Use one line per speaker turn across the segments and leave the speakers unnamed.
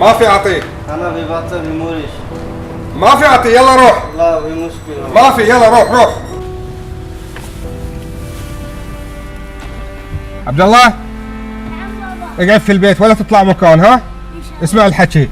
ما في اعطيه.
انا في باطل في موريش.
ما في اعطيه، يلا روح.
لا في مشكلة.
ما في، يلا روح روح. عبد الله اقعد في البيت ولا تطلع مكان، ها؟ اسمع الحكي.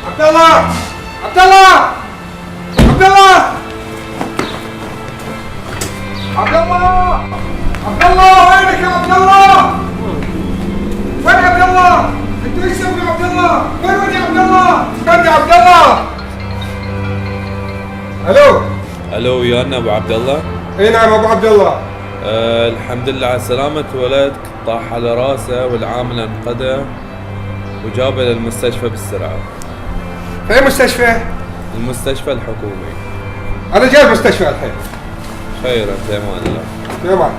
عبد الله عبد الله عبد الله عبد الله عبد الله، وينك يا عبد الله؟ وين عبد الله؟ انت ايش تسوي يا عبد الله؟ وين يا عبد الله؟ وين يا عبد الله؟ الو
الو يانا ابو عبد الله.
اي نعم ابو عبد الله.
الحمد لله على سلامة ولدك، طاح على راسه والعامل انقذه وجابه للمستشفى بالسرعة.
في مستشفى؟
المستشفى الحكومي.
انا جاي المستشفى الحين.
خير، في امان الله.
في امان.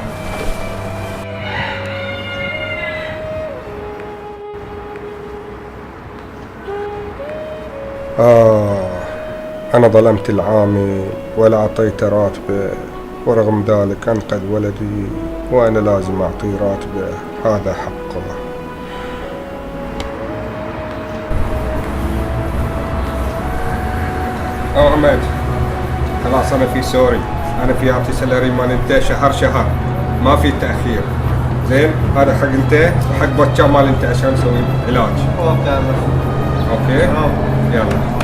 أنا ظلمت العامل ولا أعطيته راتبه، ورغم ذلك أنقذ ولدي وأنا لازم أعطيه راتبه، هذا حقه. عمد خلاص، أنا في سوري، أنا في أعطي سلاري مال أنت شهر ما في تأخير. زين، هذا حق أنت وحق بوتشا مال أنت عشان نسوي علاج.
اوكي.
أوكي؟ يلا.